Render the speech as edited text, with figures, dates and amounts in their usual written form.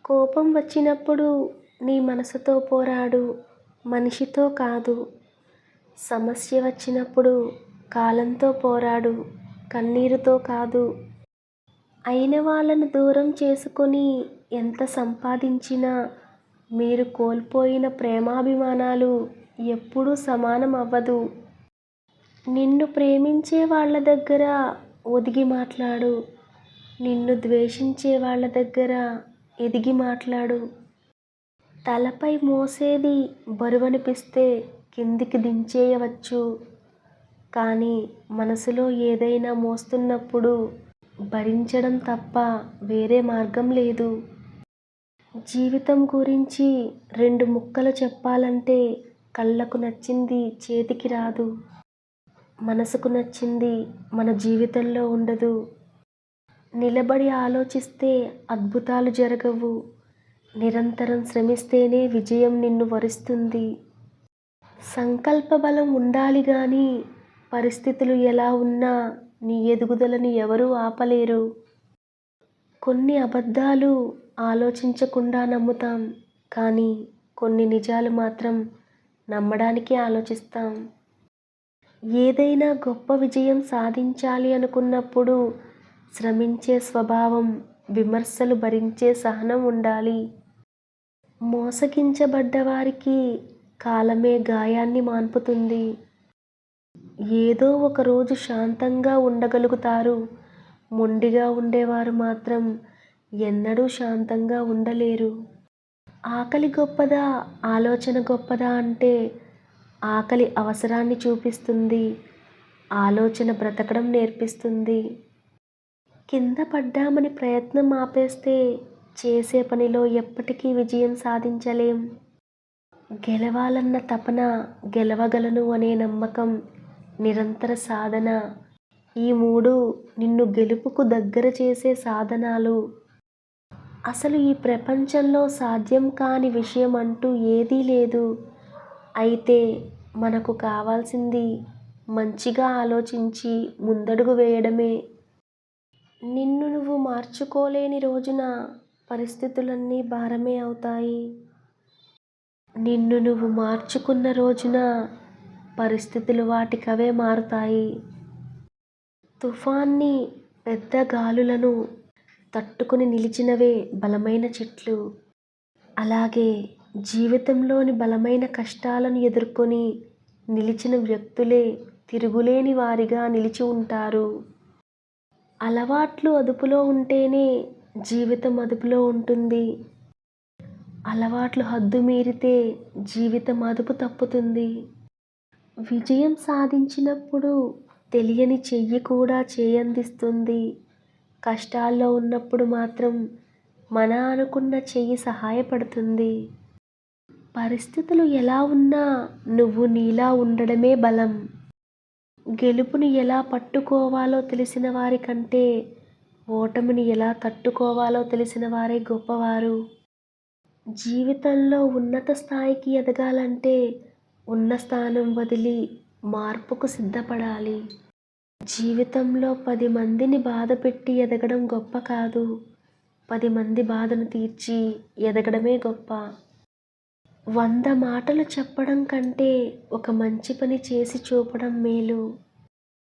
కోపం వచ్చినప్పుడు నీ మనసుతో పోరాడు, మనిషితో కాదు. సమస్య వచ్చినప్పుడు కాలంతో పోరాడు, కన్నీరుతో కాదు. అయిన వాళ్ళను దూరం చేసుకొని ఎంత సంపాదించినా మీరు కోల్పోయిన ప్రేమాభిమానాలు ఎప్పుడూ సమానం అవ్వదు. నిన్ను ప్రేమించే వాళ్ళ దగ్గర ఒదిగి మాట్లాడు, నిన్ను ద్వేషించే వాళ్ళ దగ్గర ఎదిగి మాట్లాడు. తలపై మోసేది బరువనిపిస్తే కిందికి దించేయవచ్చు, కానీ మనసులో ఏదైనా మోస్తున్నప్పుడు భరించడం తప్ప వేరే మార్గం లేదు. జీవితం గురించి 2 ముక్కలు చెప్పాలంటే కళ్ళకు నచ్చింది చేతికి రాదు, మనసుకు నచ్చింది మన జీవితంలో ఉండదు. నిలబడి ఆలోచిస్తే అద్భుతాలు జరగవు, నిరంతరం శ్రమిస్తేనే విజయం నిన్ను వరిస్తుంది. సంకల్ప బలం ఉండాలి గాని పరిస్థితులు ఎలా ఉన్నా నీ ఎదుగుదలని ఎవరూ ఆపలేరు. కొన్ని అబద్ధాలు ఆలోచించకుండా నమ్ముతాం, కానీ కొన్ని నిజాలు మాత్రం నమ్మడానికి ఆలోచిస్తాం. ఏదైనా గొప్ప విజయం సాధించాలి అనుకున్నప్పుడు శ్రమించే స్వభావం, విమర్శలు భరించే సహనం ఉండాలి. మోసగించబడ్డవారికి కాలమే గాయాన్ని మాన్పుతుంది. ఏదో ఒక రోజు శాంతంగా ఉండగలుగుతారు, మొండిగా ఉండేవారు మాత్రం ఎన్నడూ శాంతంగా ఉండలేరు. ఆకలి గొప్పదా, ఆలోచన గొప్పదా అంటే ఆకలి అవసరాన్ని చూపిస్తుంది, ఆలోచన బ్రతకడం నేర్పిస్తుంది. కింద పడ్డామని ప్రయత్నం ఆపేస్తే చేసే పనిలో ఎప్పటికీ విజయం సాధించలేం. గెలవాలన్న తపన, గెలవగలను అనే నమ్మకం, నిరంతర సాధన, ఈ 3 నిన్ను గెలుపుకు దగ్గర చేసే సాధనాలు. అసలు ఈ ప్రపంచంలో సాధ్యం కాని విషయం అంటూ ఏదీ లేదు. అయితే మనకు కావాల్సింది మంచిగా ఆలోచించి ముందడుగు వేయడమే. నిన్ను నువ్వు మార్చుకోలేని రోజున పరిస్థితులన్నీ భారమే అవుతాయి. నిన్ను నువ్వు మార్చుకున్న రోజున పరిస్థితులు వాటికవే మారుతాయి. తుఫాన్ని, పెద్ద గాలులను తట్టుకుని నిలిచినవే బలమైన చెట్లు. అలాగే జీవితంలోని బలమైన కష్టాలను ఎదుర్కొని నిలిచిన వ్యక్తులే తిరుగులేని వారిగా నిలిచి ఉంటారు. అలవాట్లు అదుపులో ఉంటేనే జీవితం అదుపులో ఉంటుంది. అలవాట్లు హద్దు మీరితే జీవితం అదుపు తప్పుతుంది. విజయం సాధించినప్పుడు తెలియని చెయ్యి కూడా చేయందిస్తుంది. కష్టాల్లో ఉన్నప్పుడు మాత్రం మన అనుకున్న చెయ్యి సహాయపడుతుంది. పరిస్థితులు ఎలా ఉన్నా నువ్వు నీలా ఉండడమే బలం. గెలుపుని ఎలా పట్టుకోవాలో తెలిసిన వారి కంటే ఓటమిని ఎలా తట్టుకోవాలో తెలిసిన వారే గొప్పవారు. జీవితంలో ఉన్నత స్థాయికి ఎదగాలంటే ఉన్న స్థానం వదిలి మార్పుకు సిద్ధపడాలి. జీవితంలో 10 మందిని బాధపెట్టి ఎదగడం గొప్ప కాదు, 10 మంది బాధను తీర్చి ఎదగడమే గొప్ప. 100 మాటలు చెప్పడం కంటే ఒక మంచి పని చేసి చూపడం మేలు.